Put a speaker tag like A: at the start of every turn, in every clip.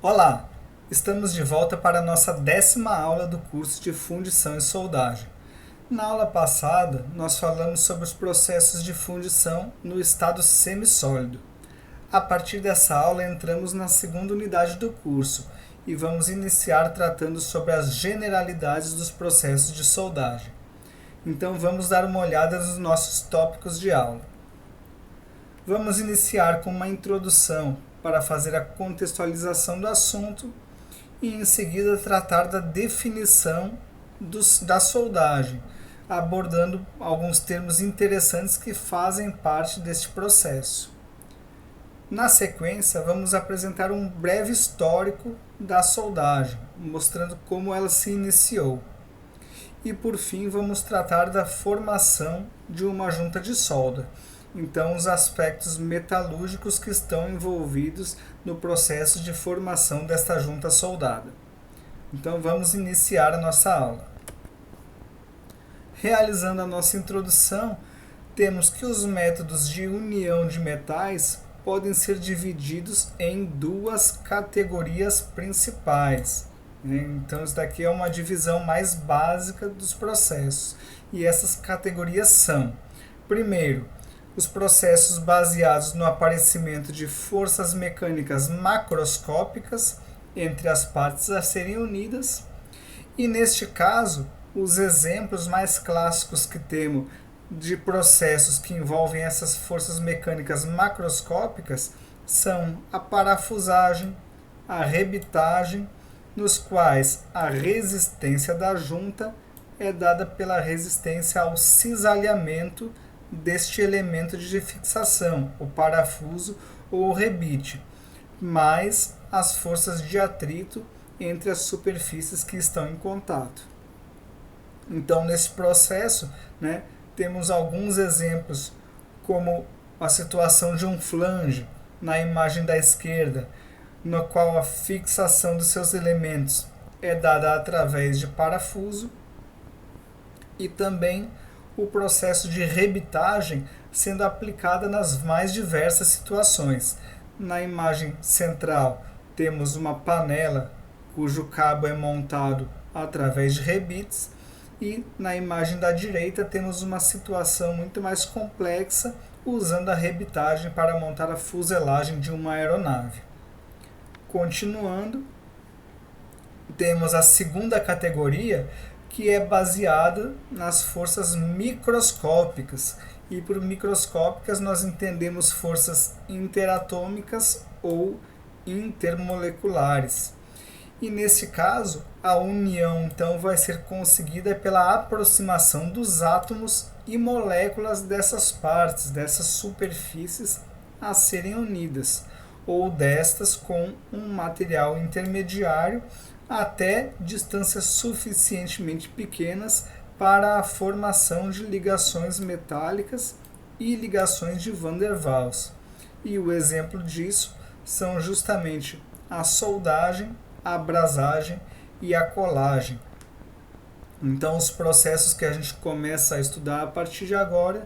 A: Olá, estamos de volta para a nossa 10ª aula do curso de Fundição e Soldagem. Na aula passada, nós falamos sobre os processos de fundição no estado semissólido. A partir dessa aula, entramos na segunda unidade do curso e vamos iniciar tratando sobre as generalidades dos processos de soldagem. Então, vamos dar uma olhada nos nossos tópicos de aula. Vamos iniciar com uma introdução para fazer a contextualização do assunto e em seguida tratar da definição da soldagem, abordando alguns termos interessantes que fazem parte deste processo. Na sequência, vamos apresentar um breve histórico da soldagem, mostrando como ela se iniciou. E por fim, vamos tratar da formação de uma junta de solda. Então, os aspectos metalúrgicos que estão envolvidos no processo de formação desta junta soldada. Então, vamos iniciar a nossa aula. Realizando a nossa introdução, temos que os métodos de união de metais podem ser divididos em duas categorias principais. Então, isso daqui é uma divisão mais básica dos processos. E essas categorias são, primeiro, os processos baseados no aparecimento de forças mecânicas macroscópicas entre as partes a serem unidas. E neste caso, os exemplos mais clássicos que temos de processos que envolvem essas forças mecânicas macroscópicas são a parafusagem, a rebitagem, nos quais a resistência da junta é dada pela resistência ao cisalhamento deste elemento de fixação, o parafuso ou o rebite, mais as forças de atrito entre as superfícies que estão em contato. Então, nesse processo, temos alguns exemplos, como a situação de um flange, na imagem da esquerda, no qual a fixação dos seus elementos é dada através de parafuso, e também o processo de rebitagem sendo aplicada nas mais diversas situações. Na imagem central, temos uma panela cujo cabo é montado através de rebites, e na imagem da direita temos uma situação muito mais complexa, usando a rebitagem para montar a fuselagem de uma aeronave. Continuando, temos a segunda categoria, que é baseada nas forças microscópicas. E por microscópicas nós entendemos forças interatômicas ou intermoleculares. E nesse caso, a união então vai ser conseguida pela aproximação dos átomos e moléculas dessas partes, dessas superfícies a serem unidas, ou destas com um material intermediário até distâncias suficientemente pequenas para a formação de ligações metálicas e ligações de Van der Waals. E o exemplo disso são justamente a soldagem, a abrasagem e a colagem. Então, os processos que a gente começa a estudar a partir de agora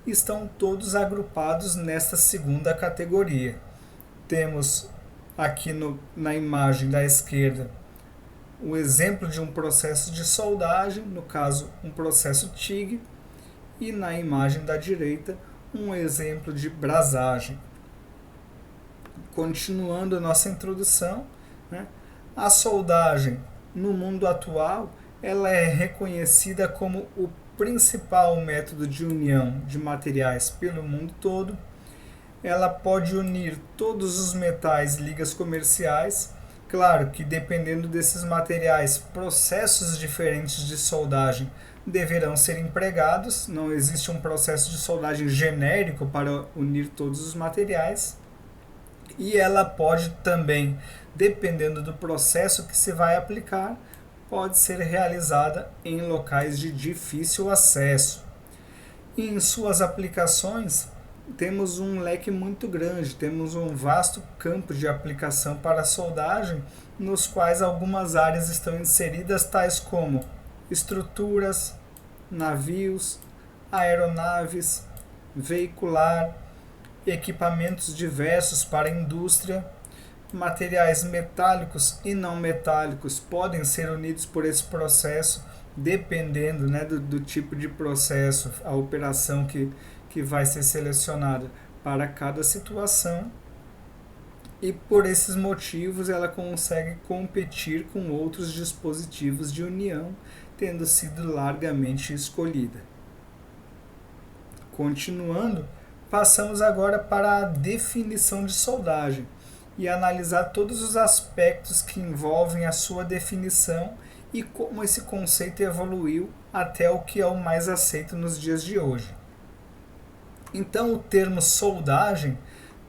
A: estão todos agrupados nesta segunda categoria. Temos aqui na imagem da esquerda o exemplo de um processo de soldagem, no caso um processo TIG, e na imagem da direita um exemplo de brasagem. Continuando a nossa introdução, a soldagem no mundo atual ela é reconhecida como o principal método de união de materiais pelo mundo todo. Ela pode unir todos os metais ligas comerciais. Claro que dependendo desses materiais, processos diferentes de soldagem deverão ser empregados. Não existe um processo de soldagem genérico para unir todos os materiais. E ela pode também, dependendo do processo que se vai aplicar, pode ser realizada em locais de difícil acesso. E em suas aplicações, temos um leque muito grande, temos um vasto campo de aplicação para a soldagem, nos quais algumas áreas estão inseridas, tais como estruturas, navios, aeronaves, veicular, equipamentos diversos para a indústria, materiais metálicos e não metálicos podem ser unidos por esse processo, dependendo, né, do tipo de processo, a operação que vai ser selecionada para cada situação. E por esses motivos ela consegue competir com outros dispositivos de união, tendo sido largamente escolhida. Continuando, passamos agora para a definição de soldagem e analisar todos os aspectos que envolvem a sua definição e como esse conceito evoluiu até o que é o mais aceito nos dias de hoje. Então, o termo soldagem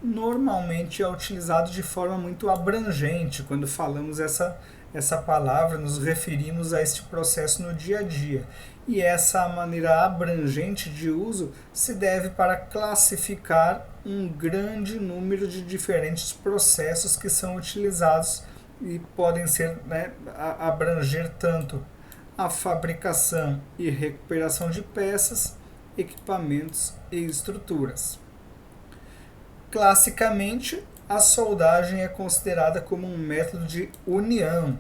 A: normalmente é utilizado de forma muito abrangente. Quando falamos essa palavra, nos referimos a este processo no dia a dia. E essa maneira abrangente de uso se deve para classificar um grande número de diferentes processos que são utilizados e podem ser, né, abranger tanto a fabricação e recuperação de peças, equipamentos e estruturas. Classicamente, a soldagem é considerada como um método de união.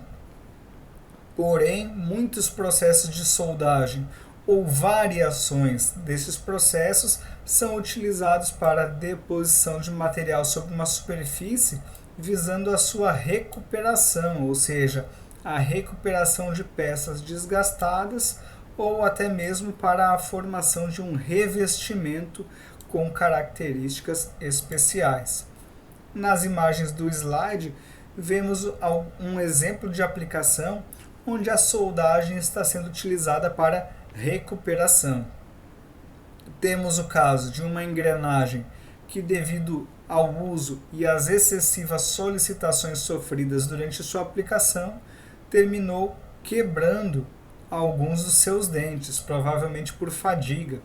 A: Porém, muitos processos de soldagem ou variações desses processos são utilizados para a deposição de material sobre uma superfície visando a sua recuperação, ou seja, a recuperação de peças desgastadas ou até mesmo para a formação de um revestimento com características especiais. Nas imagens do slide, vemos um exemplo de aplicação onde a soldagem está sendo utilizada para recuperação. Temos o caso de uma engrenagem que, devido ao uso e às excessivas solicitações sofridas durante sua aplicação, terminou quebrando alguns dos seus dentes, provavelmente por fadiga.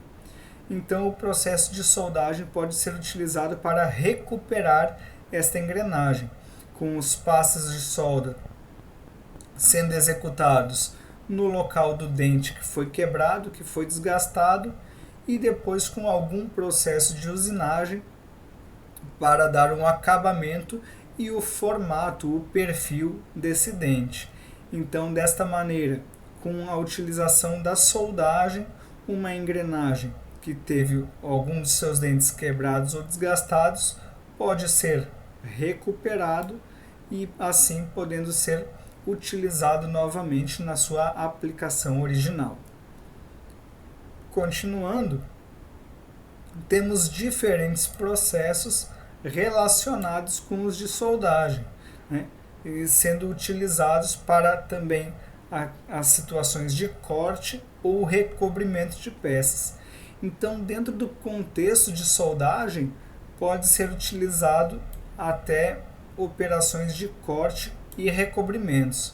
A: Então, o processo de soldagem pode ser utilizado para recuperar esta engrenagem, com os passes de solda sendo executados no local do dente que foi quebrado, que foi desgastado, e depois com algum processo de usinagem para dar um acabamento e o formato, o perfil desse dente. Então, desta maneira, com a utilização da soldagem, uma engrenagem que teve algum dos seus dentes quebrados ou desgastados pode ser recuperado e assim podendo ser utilizado novamente na sua aplicação original. Continuando, temos diferentes processos relacionados com os de soldagem, né, e sendo utilizados para também as situações de corte ou recobrimento de peças. Então, dentro do contexto de soldagem, pode ser utilizado até operações de corte e recobrimentos.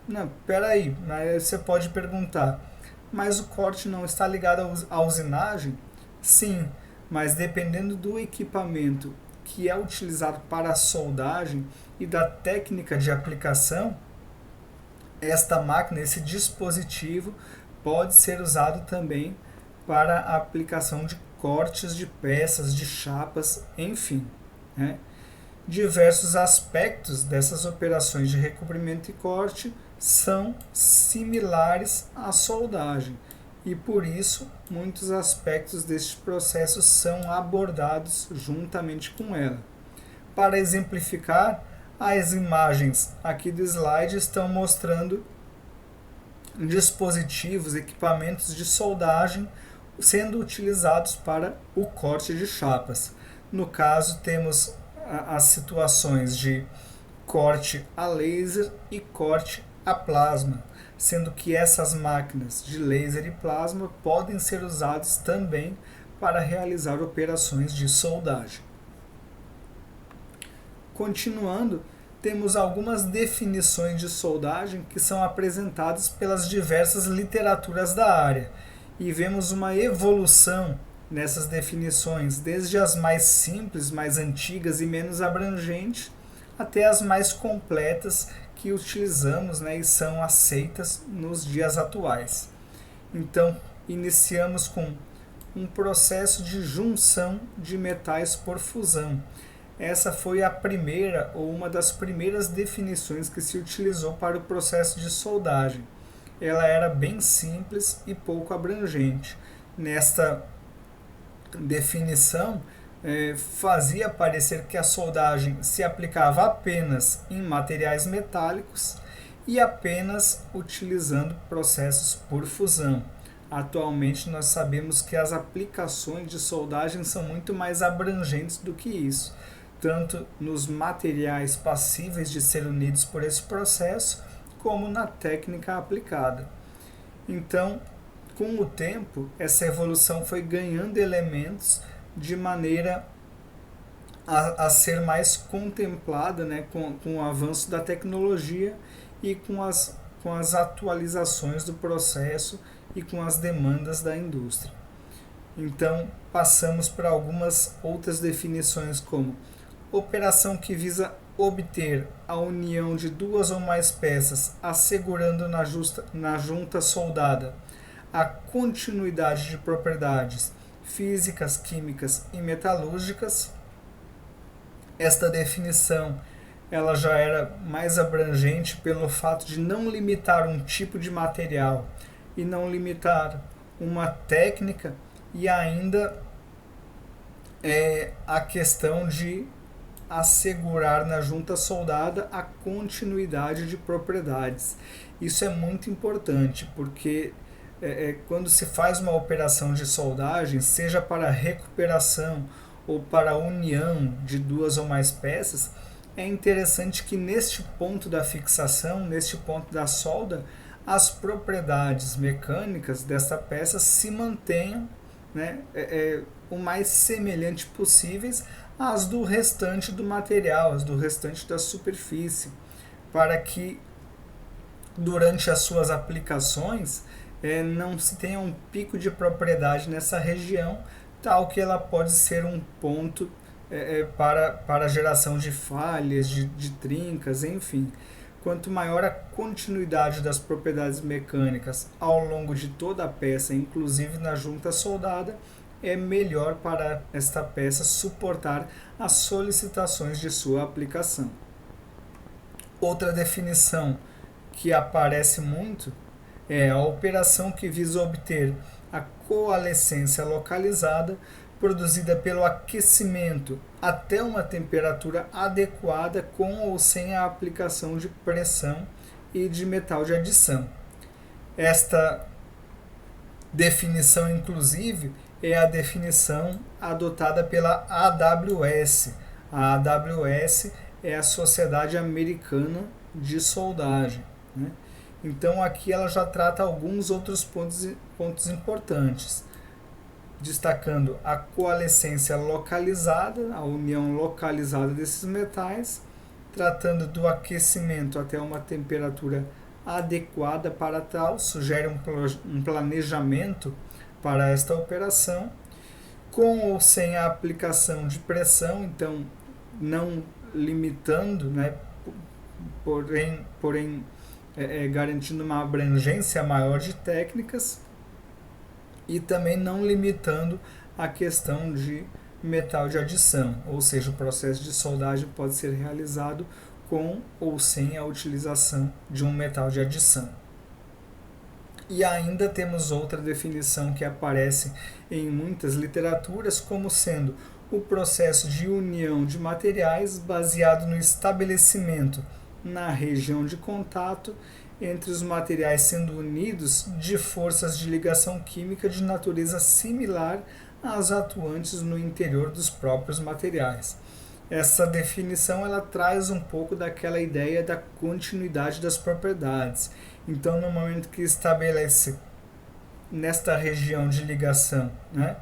A: Não, peraí, mas você pode perguntar, mas o corte não está ligado à usinagem? Sim, mas dependendo do equipamento que é utilizado para a soldagem e da técnica de aplicação, esta máquina, esse dispositivo, pode ser usado também para a aplicação de cortes de peças, de chapas, enfim, né? Diversos aspectos dessas operações de recobrimento e corte são similares à soldagem e, por isso, muitos aspectos destes processos são abordados juntamente com ela. Para exemplificar, as imagens aqui do slide estão mostrando dispositivos, equipamentos de soldagem sendo utilizados para o corte de chapas. No caso, temos as situações de corte a laser e corte a plasma, sendo que essas máquinas de laser e plasma podem ser usadas também para realizar operações de soldagem. Continuando, temos algumas definições de soldagem que são apresentadas pelas diversas literaturas da área, e vemos uma evolução nessas definições, desde as mais simples, mais antigas e menos abrangentes, até as mais completas que utilizamos, né, e são aceitas nos dias atuais. Então, iniciamos com um processo de junção de metais por fusão. essa foi a primeira ou uma das primeiras definições que se utilizou para o processo de soldagem. Ela era bem simples e pouco abrangente. Nesta definição, fazia parecer que a soldagem se aplicava apenas em materiais metálicos e apenas utilizando processos por fusão. Atualmente nós sabemos que as aplicações de soldagem são muito mais abrangentes do que isso, tanto nos materiais passíveis de ser unidos por esse processo, como na técnica aplicada. Então, com o tempo, essa evolução foi ganhando elementos de maneira a ser mais contemplada, né, com o avanço da tecnologia e com as atualizações do processo e com as demandas da indústria. Então, passamos para algumas outras definições, como operação que visa obter a união de duas ou mais peças, assegurando na junta soldada a continuidade de propriedades físicas, químicas e metalúrgicas. Esta definição ela já era mais abrangente pelo fato de não limitar um tipo de material e não limitar uma técnica, e ainda a questão de assegurar na junta soldada a continuidade de propriedades. Isso é muito importante, porque quando se faz uma operação de soldagem, seja para recuperação ou para união de duas ou mais peças, é interessante que neste ponto da fixação, neste ponto da solda, as propriedades mecânicas desta peça se mantenham, né, o mais semelhante possíveis às do restante do material, às do restante da superfície, para que durante as suas aplicações não se tenha um pico de propriedade nessa região, tal que ela pode ser um ponto para a geração de falhas, de trincas, enfim. Quanto maior a continuidade das propriedades mecânicas ao longo de toda a peça, inclusive na junta soldada, é melhor para esta peça suportar as solicitações de sua aplicação. Outra definição que aparece muito é a operação que visa obter a coalescência localizada produzida pelo aquecimento até uma temperatura adequada com ou sem a aplicação de pressão e de metal de adição. Esta definição, inclusive, é a definição adotada pela AWS. A AWS é a Sociedade Americana de Soldagem, né? Então aqui ela já trata alguns outros pontos importantes, destacando a coalescência localizada, a união localizada desses metais, tratando do aquecimento até uma temperatura adequada para tal, sugere um planejamento para esta operação, com ou sem a aplicação de pressão, então não limitando, né, porém garantindo uma abrangência maior de técnicas, e também não limitando a questão de metal de adição, ou seja, o processo de soldagem pode ser realizado com ou sem a utilização de um metal de adição. E ainda temos outra definição que aparece em muitas literaturas como sendo o processo de união de materiais baseado no estabelecimento na região de contato entre os materiais sendo unidos de forças de ligação química de natureza similar às atuantes no interior dos próprios materiais. Essa definição ela traz um pouco daquela ideia da continuidade das propriedades. Então, no momento que estabelece nesta região de ligação, né,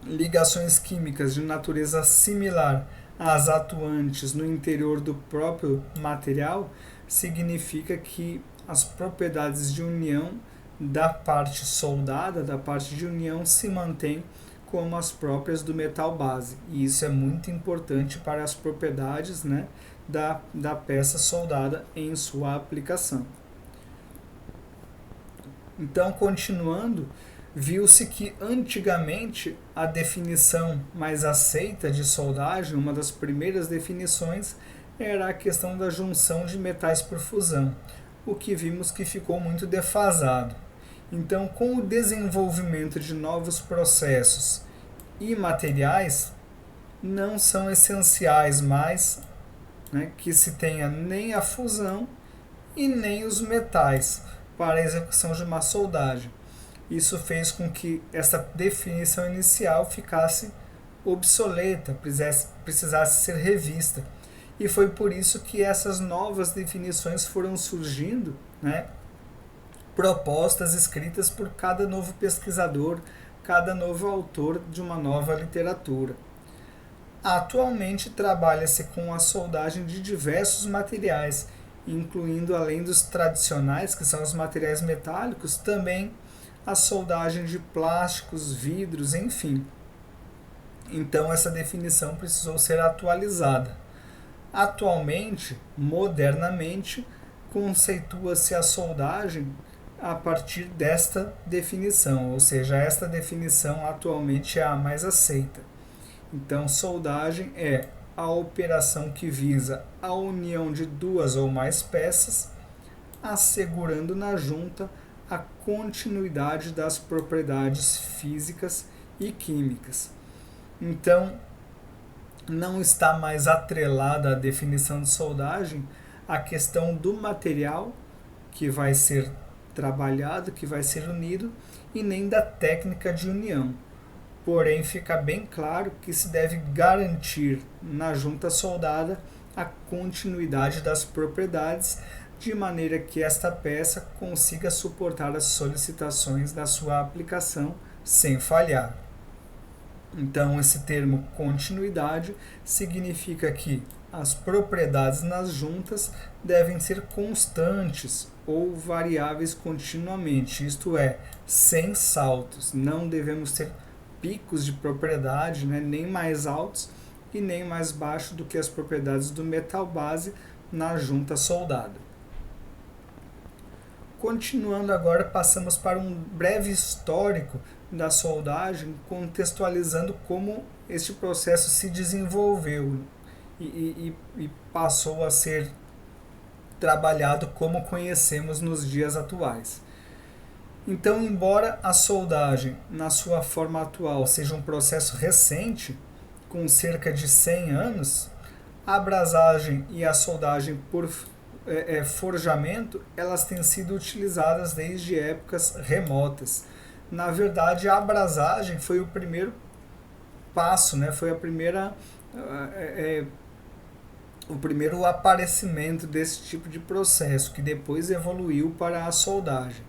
A: ligações químicas de natureza similar às atuantes no interior do próprio material, significa que as propriedades de união da parte soldada, da parte de união, se mantêm como as próprias do metal base. E isso é muito importante para as propriedades, né, da peça soldada em sua aplicação. Então, continuando, Viu-se que antigamente a definição mais aceita de soldagem, uma das primeiras definições, era a questão da junção de metais por fusão, o que vimos que ficou muito defasado. Então, com o desenvolvimento de novos processos e materiais, não são essenciais mais, né, que se tenha nem a fusão e nem os metais para a execução de uma soldagem. Isso fez com que essa definição inicial ficasse obsoleta, precisasse ser revista. E foi por isso que essas novas definições foram surgindo, né, propostas escritas por cada novo pesquisador, cada novo autor de uma nova literatura. Atualmente trabalha-se com a soldagem de diversos materiais, incluindo, além dos tradicionais, que são os materiais metálicos, também a soldagem de plásticos, vidros, enfim. Então essa definição precisou ser atualizada. Atualmente, modernamente, conceitua-se a soldagem a partir desta definição, ou seja, esta definição atualmente é a mais aceita. Então, soldagem é a operação que visa a união de duas ou mais peças, assegurando na junta a continuidade das propriedades físicas e químicas. Então, não está mais atrelada à definição de soldagem a questão do material que vai ser trabalhado, que vai ser unido, e nem da técnica de união. Porém, fica bem claro que se deve garantir na junta soldada a continuidade das propriedades, de maneira que esta peça consiga suportar as solicitações da sua aplicação sem falhar. Então, esse termo continuidade significa que as propriedades nas juntas devem ser constantes ou variáveis continuamente, isto é, sem saltos. Não devemos ter picos de propriedade, né, nem mais altos e nem mais baixos do que as propriedades do metal base na junta soldada. Continuando agora, passamos para um breve histórico da soldagem, contextualizando como este processo se desenvolveu e passou a ser trabalhado como conhecemos nos dias atuais. Então, embora a soldagem, na sua forma atual, seja um processo recente, com cerca de 100 anos, a abrasagem e a soldagem por forjamento, elas têm sido utilizadas desde épocas remotas. Na verdade, a abrasagem foi o primeiro passo, né? Foi a primeira, o primeiro aparecimento desse tipo de processo, que depois evoluiu para a soldagem.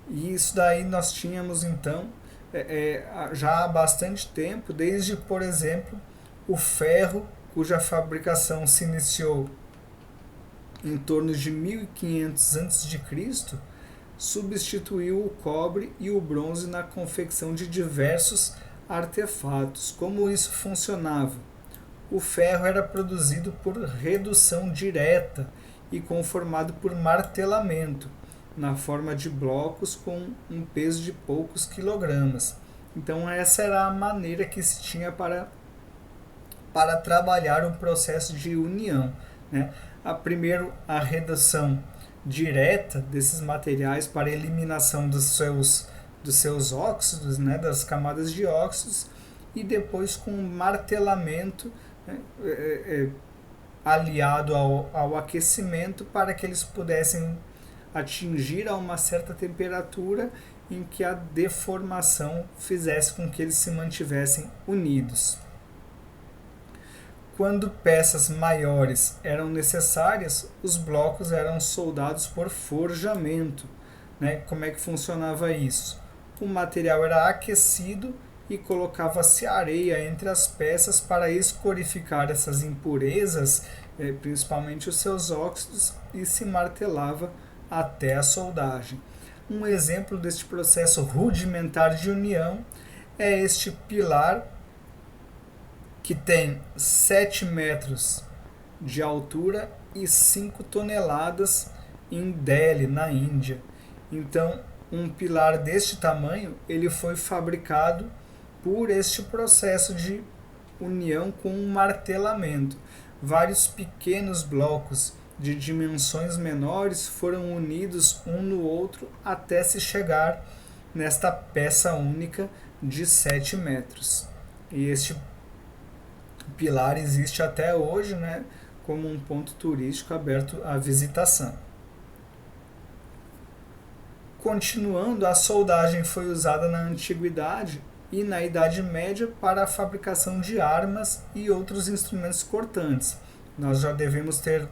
A: E isso daí nós tínhamos, então, já há bastante tempo, desde, por exemplo, o ferro, cuja fabricação se iniciou em torno de 1500 a.C., substituiu o cobre e o bronze na confecção de diversos artefatos. Como isso funcionava? O ferro era produzido por redução direta e conformado por martelamento, na forma de blocos com um peso de poucos quilogramas. Então essa era a maneira que se tinha para trabalhar o processo de união, né? Primeiro, a redução direta desses materiais para eliminação dos seus óxidos, né, das camadas de óxidos, e depois com martelamento, né, aliado ao aquecimento, para que eles pudessem atingir a uma certa temperatura em que a deformação fizesse com que eles se mantivessem unidos. Quando peças maiores eram necessárias, os blocos eram soldados por forjamento, né? Como é que funcionava isso? O material era aquecido e colocava-se areia entre as peças para escorificar essas impurezas, principalmente os seus óxidos, e se martelava até a soldagem. Um exemplo deste processo rudimentar de união é este pilar, que tem 7 metros de altura e 5 toneladas em Delhi, na Índia. Então, um pilar deste tamanho ele foi fabricado por este processo de união com um martelamento. Vários pequenos blocos de dimensões menores foram unidos um no outro até se chegar nesta peça única de 7 metros. E este pilar existe até hoje, né, como um ponto turístico aberto à visitação. Continuando, a soldagem foi usada na Antiguidade e na Idade Média para a fabricação de armas e outros instrumentos cortantes. Nós já devemos ter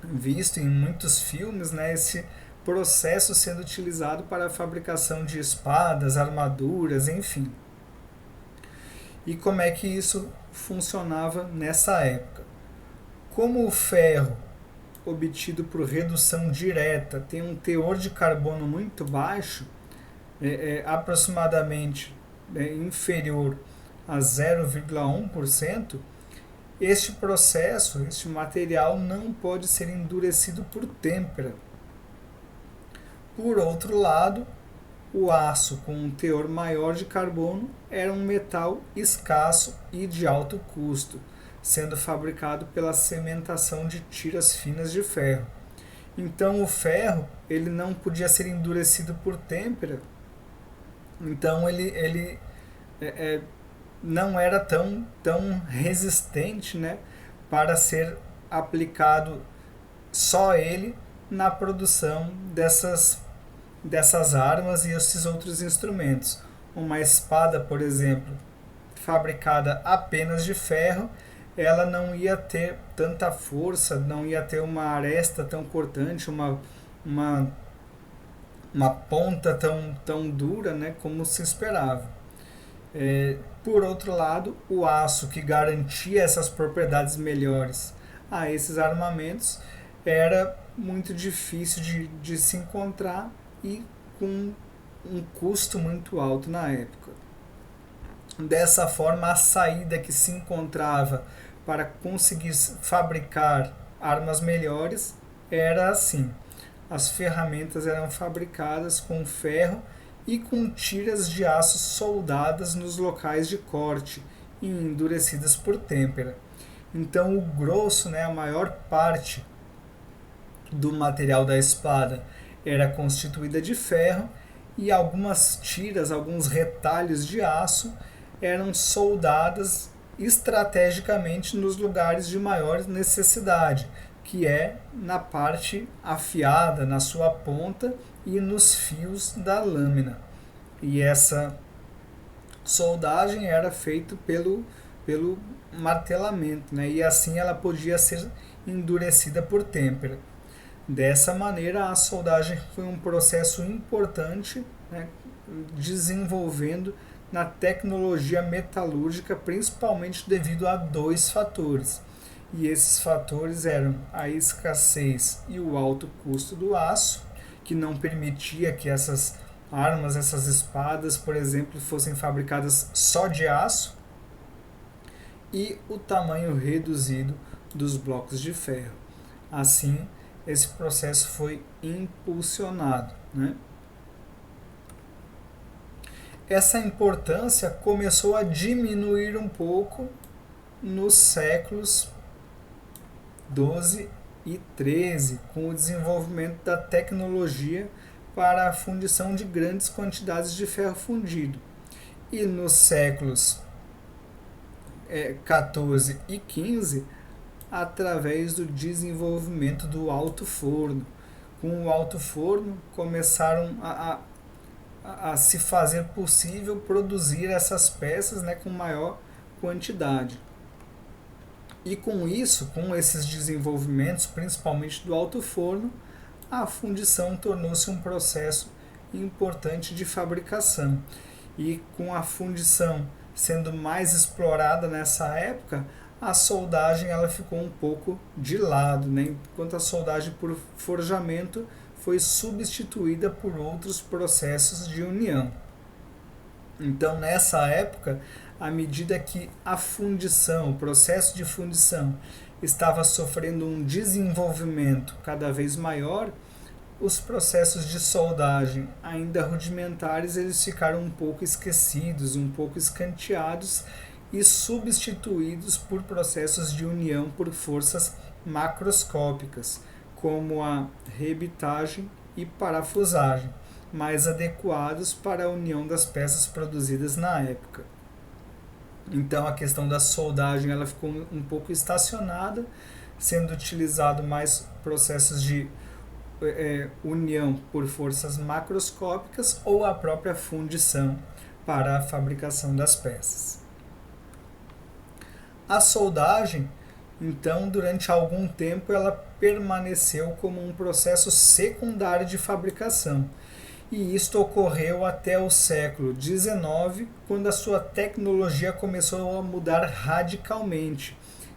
A: visto em muitos filmes, né, esse processo sendo utilizado para a fabricação de espadas, armaduras, enfim. E como é que isso funcionava nessa época? Como o ferro obtido por redução direta tem um teor de carbono muito baixo, aproximadamente inferior a 0,1%, este processo, este material não pode ser endurecido por têmpera. Por outro lado, o aço com um teor maior de carbono era um metal escasso e de alto custo, sendo fabricado pela cimentação de tiras finas de ferro. Então o ferro ele não podia ser endurecido por têmpera, então ele não era tão resistente, né, para ser aplicado só ele na produção dessas armas e esses outros instrumentos. Uma espada, por exemplo, fabricada apenas de ferro, ela não ia ter tanta força, não ia ter uma aresta tão cortante, uma ponta tão dura, né, como se esperava. Por outro lado, o aço que garantia essas propriedades melhores a esses armamentos era muito difícil de se encontrar e com um custo muito alto na época. Dessa forma, a saída que se encontrava para conseguir fabricar armas melhores era assim: as ferramentas eram fabricadas com ferro e com tiras de aço soldadas nos locais de corte e endurecidas por têmpera. Então o grosso, né, a maior parte do material da espada era constituída de ferro e algumas tiras, alguns retalhos de aço eram soldadas estrategicamente nos lugares de maior necessidade, que é na parte afiada, na sua ponta e nos fios da lâmina. E essa soldagem era feita pelo martelamento, né? E assim ela podia ser endurecida por têmpera. Dessa maneira, a soldagem foi um processo importante, né, desenvolvendo na tecnologia metalúrgica, principalmente devido a 2 fatores. E esses fatores eram a escassez e o alto custo do aço, que não permitia que essas armas, essas espadas, por exemplo, fossem fabricadas só de aço, e o tamanho reduzido dos blocos de ferro. Assim, esse processo foi impulsionado, né? Essa importância começou a diminuir um pouco nos séculos 12 e 13, com o desenvolvimento da tecnologia para a fundição de grandes quantidades de ferro fundido. E nos séculos 14 e 15, através do desenvolvimento do alto forno. Com o alto forno começaram a se fazer possível produzir essas peças, né, com maior quantidade. E com isso, com esses desenvolvimentos, principalmente do alto forno, a fundição tornou-se um processo importante de fabricação. E com a fundição sendo mais explorada nessa época, a soldagem ela ficou um pouco de lado, né? Enquanto a soldagem por forjamento foi substituída por outros processos de união. Então, nessa época, à medida que a fundição, o processo de fundição, estava sofrendo um desenvolvimento cada vez maior, os processos de soldagem ainda rudimentares, eles ficaram um pouco esquecidos, um pouco escanteados e substituídos por processos de união por forças macroscópicas, como a rebitagem e parafusagem, mais adequados para a união das peças produzidas na época. Então a questão da soldagem ela ficou um pouco estacionada, sendo utilizado mais processos de união por forças macroscópicas ou a própria fundição para a fabricação das peças. A soldagem, então, durante algum tempo, ela permaneceu como um processo secundário de fabricação. E isto ocorreu até o século XIX, quando a sua tecnologia começou a mudar radicalmente.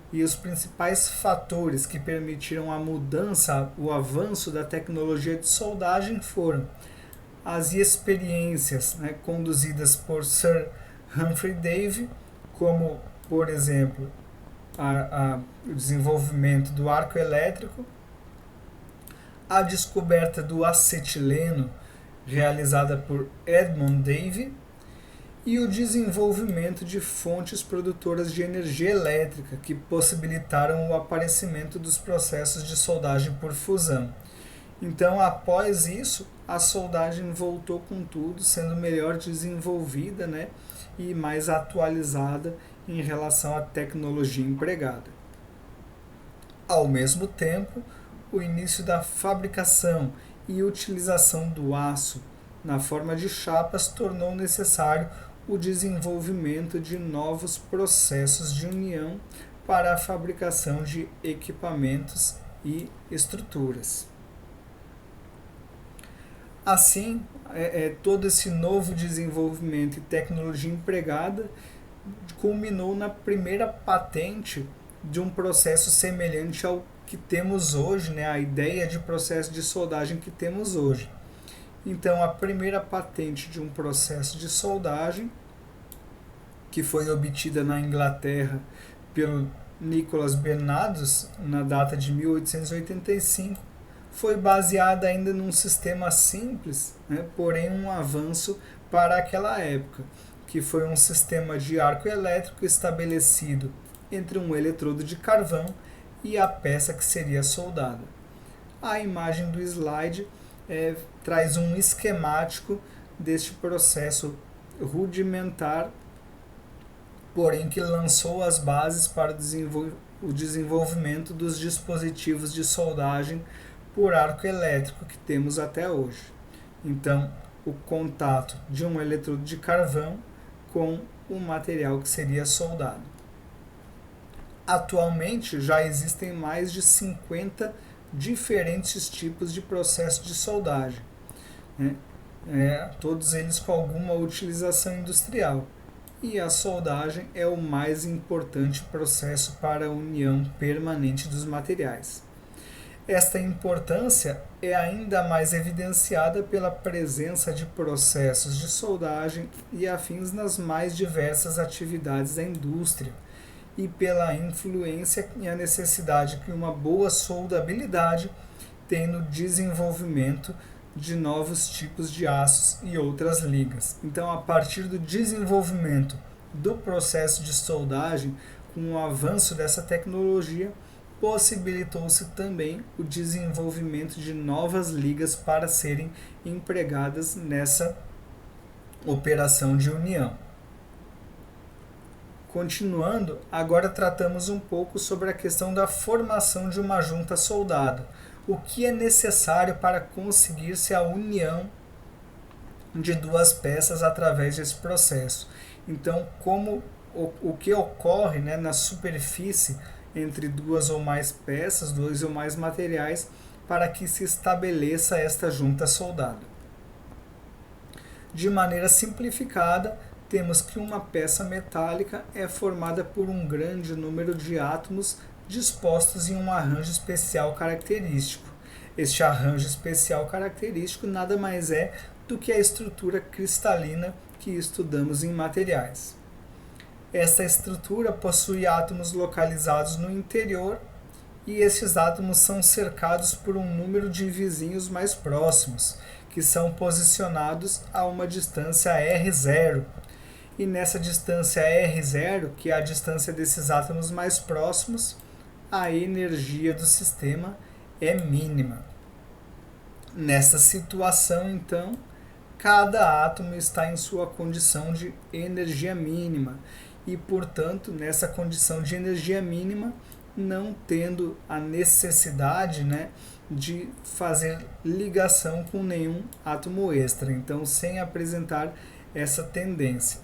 A: E os principais fatores que permitiram a mudança, o avanço da tecnologia de soldagem foram as experiências conduzidas por Sir Humphrey Davy, como, por exemplo, o desenvolvimento do arco elétrico, a descoberta do acetileno, realizada por Edmond Davy, e o desenvolvimento de fontes produtoras de energia elétrica, que possibilitaram o aparecimento dos processos de soldagem por fusão. Então, após isso, a soldagem voltou com tudo, sendo melhor desenvolvida, e mais atualizada em relação à tecnologia empregada. Ao mesmo tempo, o início da fabricação e utilização do aço na forma de chapas tornou necessário o desenvolvimento de novos processos de união para a fabricação de equipamentos e estruturas. Assim, todo esse novo desenvolvimento e tecnologia empregada culminou na primeira patente de um processo semelhante ao que temos hoje, a ideia de processo de soldagem que temos hoje. Então, a primeira patente de um processo de soldagem, que foi obtida na Inglaterra pelo Nicholas Bernados, na data de 1885, foi baseada ainda num sistema simples, porém um avanço para aquela época, que foi um sistema de arco elétrico estabelecido entre um eletrodo de carvão e a peça que seria soldada. A imagem do slide traz um esquemático deste processo rudimentar, porém que lançou as bases para o desenvolvimento dos dispositivos de soldagem por arco elétrico que temos até hoje. Então, o contato de um eletrodo de carvão com o material que seria soldado. Atualmente já existem mais de 50 diferentes tipos de processo de soldagem, todos eles com alguma utilização industrial, e a soldagem é o mais importante processo para a união permanente dos materiais. Esta importância é ainda mais evidenciada pela presença de processos de soldagem e afins nas mais diversas atividades da indústria, e pela influência e a necessidade que uma boa soldabilidade tem no desenvolvimento de novos tipos de aços e outras ligas. Então, a partir do desenvolvimento do processo de soldagem, com o avanço dessa tecnologia, possibilitou-se também o desenvolvimento de novas ligas para serem empregadas nessa operação de união. Continuando, agora tratamos um pouco sobre a questão da formação de uma junta soldada. O que é necessário para conseguir-se a união de duas peças através desse processo. Então, como o que ocorre na superfície entre duas ou mais peças, dois ou mais materiais, para que se estabeleça esta junta soldada. De maneira simplificada, temos que uma peça metálica é formada por um grande número de átomos dispostos em um arranjo especial característico. Este arranjo especial característico nada mais é do que a estrutura cristalina que estudamos em materiais. Esta estrutura possui átomos localizados no interior e estes átomos são cercados por um número de vizinhos mais próximos, que são posicionados a uma distância r0. E nessa distância r0, que é a distância desses átomos mais próximos, a energia do sistema é mínima. Nessa situação, então, cada átomo está em sua condição de energia mínima e, portanto, nessa condição de energia mínima, não tendo a necessidade, de fazer ligação com nenhum átomo extra, então sem apresentar essa tendência.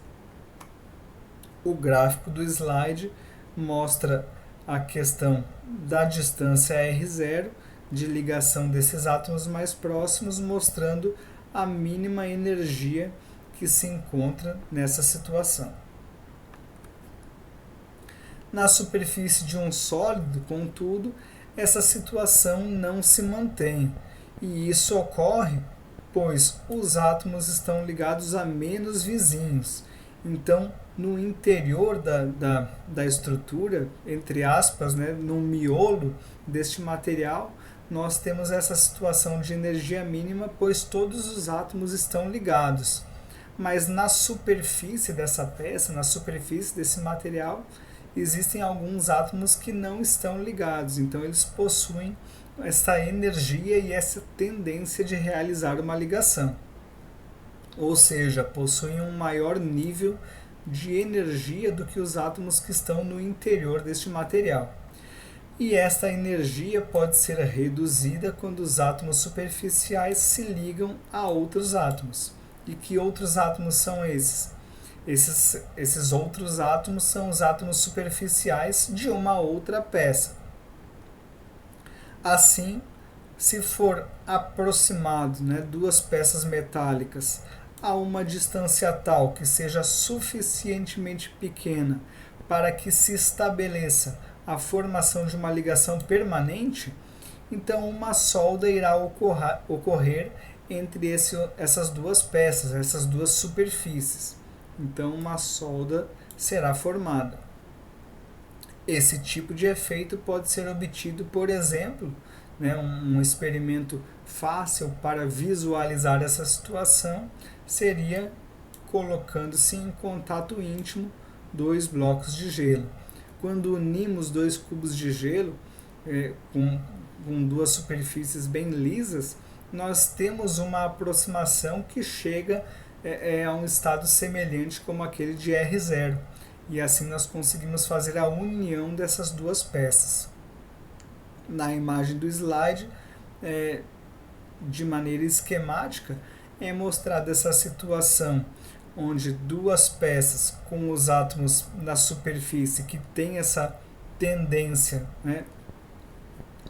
A: O gráfico do slide mostra a questão da distância r0 de ligação desses átomos mais próximos, mostrando a mínima energia que se encontra nessa situação. Na superfície de um sólido, contudo, essa situação não se mantém, e isso ocorre pois os átomos estão ligados a menos vizinhos. Então, no interior da estrutura, entre aspas, no miolo deste material, nós temos essa situação de energia mínima, pois todos os átomos estão ligados. Mas na superfície dessa peça, na superfície desse material, existem alguns átomos que não estão ligados. Então, eles possuem essa energia e essa tendência de realizar uma ligação. Ou seja, possuem um maior nível de energia do que os átomos que estão no interior deste material. E esta energia pode ser reduzida quando os átomos superficiais se ligam a outros átomos. E que outros átomos são esses? Esses outros átomos são os átomos superficiais de uma outra peça. Assim, se for aproximado duas peças metálicas a uma distância tal que seja suficientemente pequena para que se estabeleça a formação de uma ligação permanente, então uma solda irá ocorrer entre essas duas peças, essas duas superfícies. Então uma solda será formada. Esse tipo de efeito pode ser obtido, por exemplo, um experimento fácil para visualizar essa situação seria colocando-se em contato íntimo dois blocos de gelo. Quando unimos dois cubos de gelo com duas superfícies bem lisas, nós temos uma aproximação que chega a um estado semelhante como aquele de R0. E assim nós conseguimos fazer a união dessas duas peças. Na imagem do slide, de maneira esquemática, é mostrada essa situação onde duas peças com os átomos na superfície que tem essa tendência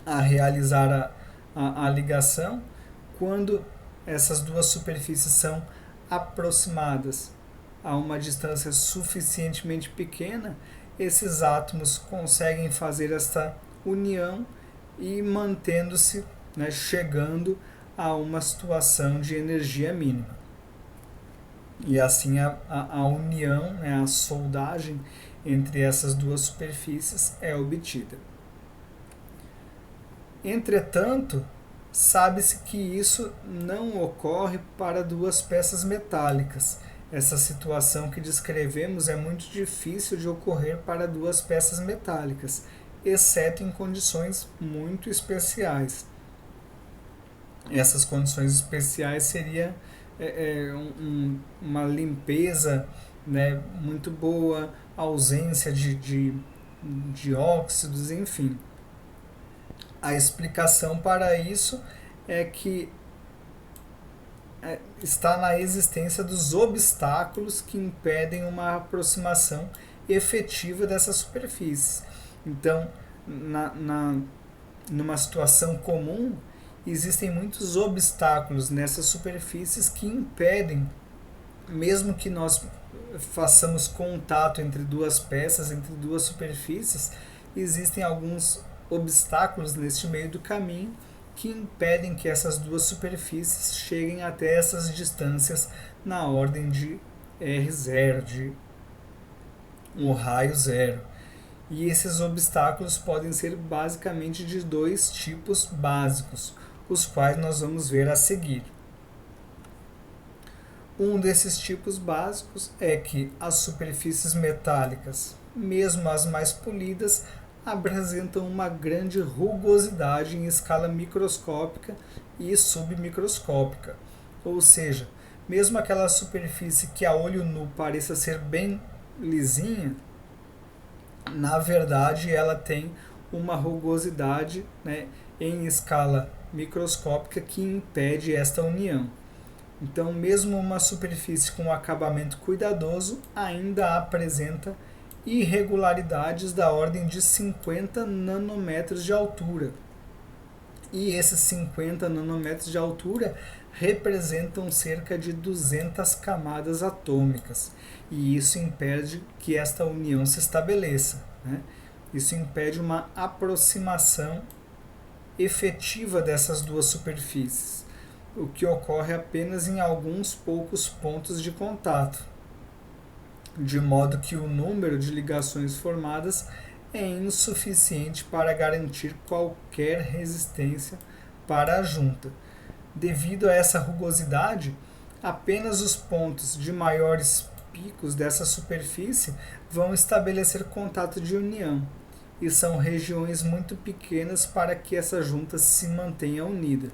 A: a realizar a ligação, quando essas duas superfícies são aproximadas a uma distância suficientemente pequena, esses átomos conseguem fazer essa união e mantendo-se, chegando a uma situação de energia mínima. E assim a união, a soldagem entre essas duas superfícies é obtida. Entretanto, sabe-se que isso não ocorre para duas peças metálicas. Essa situação que descrevemos é muito difícil de ocorrer para duas peças metálicas, exceto em condições muito especiais. Essas condições especiais seria uma limpeza muito boa, ausência de óxidos, enfim. A explicação para isso é que está na existência dos obstáculos que impedem uma aproximação efetiva dessas superfícies. Então, numa situação comum, existem muitos obstáculos nessas superfícies que impedem, mesmo que nós façamos contato entre duas peças, entre duas superfícies, existem alguns obstáculos neste meio do caminho que impedem que essas duas superfícies cheguem até essas distâncias na ordem de R0, de um raio zero. E esses obstáculos podem ser basicamente de dois tipos básicos, os quais nós vamos ver a seguir. Um desses tipos básicos é que as superfícies metálicas, mesmo as mais polidas, apresentam uma grande rugosidade em escala microscópica e submicroscópica. Ou seja, mesmo aquela superfície que a olho nu pareça ser bem lisinha, na verdade ela tem uma rugosidade, né, em escala microscópica que impede esta união. Então, mesmo uma superfície com acabamento cuidadoso ainda apresenta irregularidades da ordem de 50 nanômetros de altura. E esses 50 nanômetros de altura representam cerca de 200 camadas atômicas. E isso impede que esta união se estabeleça, né? Isso impede uma aproximação efetiva dessas duas superfícies, o que ocorre apenas em alguns poucos pontos de contato, de modo que o número de ligações formadas é insuficiente para garantir qualquer resistência para a junta. Devido a essa rugosidade, apenas os pontos de maiores picos dessa superfície vão estabelecer contato de união, e são regiões muito pequenas para que essa junta se mantenha unida.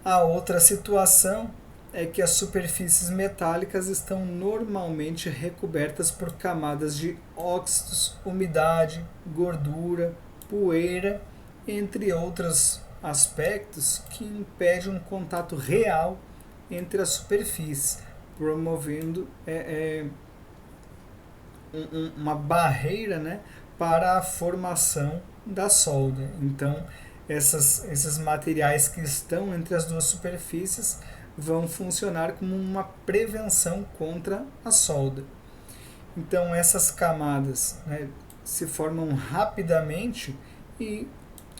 A: A outra situação é que as superfícies metálicas estão normalmente recobertas por camadas de óxidos, umidade, gordura, poeira, entre outros aspectos que impedem um contato real entre as superfícies, promovendo uma barreira, né, para a formação da solda. Então, esses materiais que estão entre as duas superfícies vão funcionar como uma prevenção contra a solda. Então, essas camadas, né, se formam rapidamente e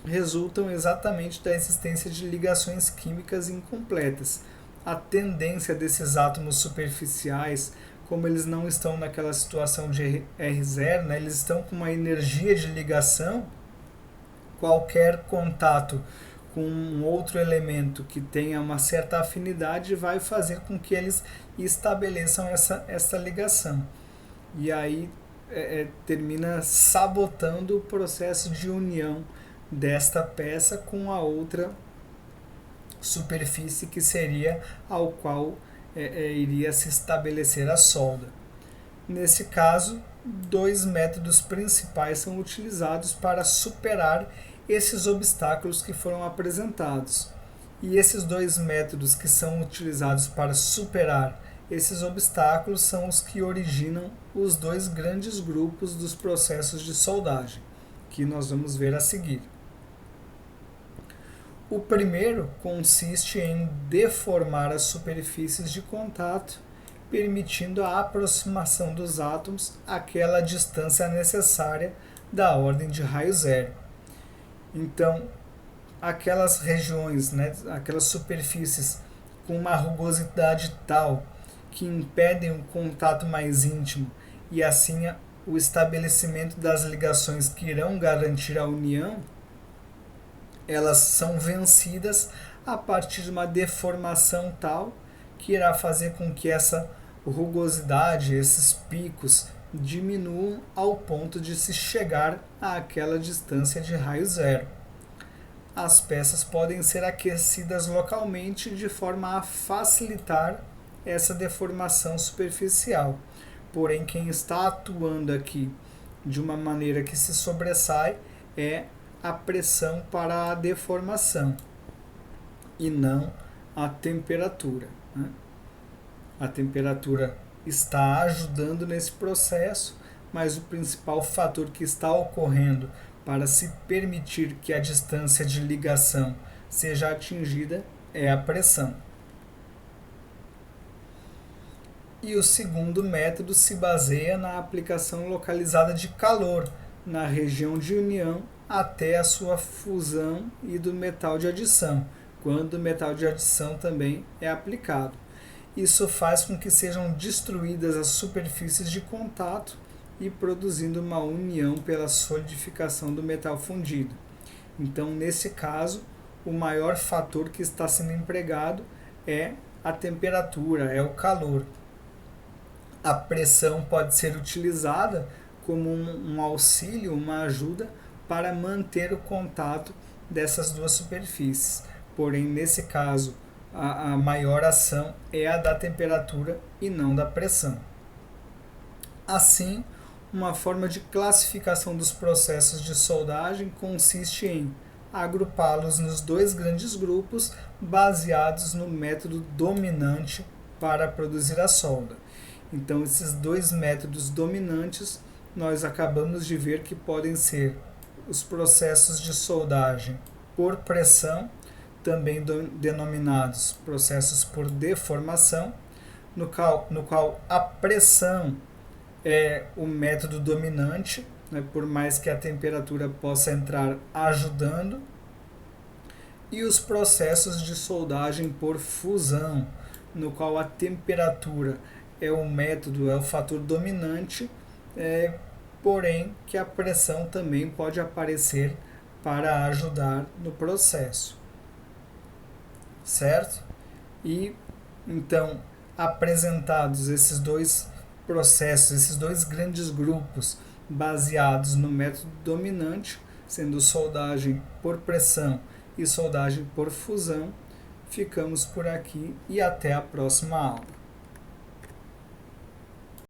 A: resultam exatamente da existência de ligações químicas incompletas. A tendência desses átomos superficiais, como eles não estão naquela situação de R0, né, eles estão com uma energia de ligação, qualquer contato com um outro elemento que tenha uma certa afinidade vai fazer com que eles estabeleçam essa ligação. E aí termina sabotando o processo de união desta peça com a outra superfície que seria ao qual iria se estabelecer a solda. Nesse caso, dois métodos principais são utilizados para superar esses obstáculos que foram apresentados. E esses dois métodos que são utilizados para superar esses obstáculos são os que originam os dois grandes grupos dos processos de soldagem, que nós vamos ver a seguir. O primeiro consiste em deformar as superfícies de contato, permitindo a aproximação dos átomos àquela distância necessária da ordem de raio zero. Então, aquelas regiões, né, aquelas superfícies com uma rugosidade tal que impedem um contato mais íntimo e assim o estabelecimento das ligações que irão garantir a união, elas são vencidas a partir de uma deformação tal que irá fazer com que essa rugosidade, esses picos, diminuam ao ponto de se chegar àquela distância de raio zero. As peças podem ser aquecidas localmente de forma a facilitar essa deformação superficial. Porém, quem está atuando aqui de uma maneira que se sobressai é a pressão para a deformação e não a temperatura, né? A temperatura está ajudando nesse processo, mas o principal fator que está ocorrendo para se permitir que a distância de ligação seja atingida é a pressão. E o segundo método se baseia na aplicação localizada de calor na região de união até a sua fusão e do metal de adição, quando o metal de adição também é aplicado. Isso faz com que sejam destruídas as superfícies de contato e produzindo uma união pela solidificação do metal fundido. Então, nesse caso, o maior fator que está sendo empregado é a temperatura, é o calor. A pressão pode ser utilizada como um auxílio, uma ajuda para manter o contato dessas duas superfícies. Porém, nesse caso, a maior ação é a da temperatura e não da pressão. Assim, uma forma de classificação dos processos de soldagem consiste em agrupá-los nos dois grandes grupos baseados no método dominante para produzir a solda. Então, esses dois métodos dominantes nós acabamos de ver que podem ser os processos de soldagem por pressão, também denominados processos por deformação, no qual a pressão é o método dominante, né, por mais que a temperatura possa entrar ajudando, e os processos de soldagem por fusão, no qual a temperatura é o método, é o fator dominante, porém que a pressão também pode aparecer para ajudar no processo, certo? E então, apresentados esses dois processos, esses dois grandes grupos baseados no método dominante, sendo soldagem por pressão e soldagem por fusão, ficamos por aqui e até a próxima aula.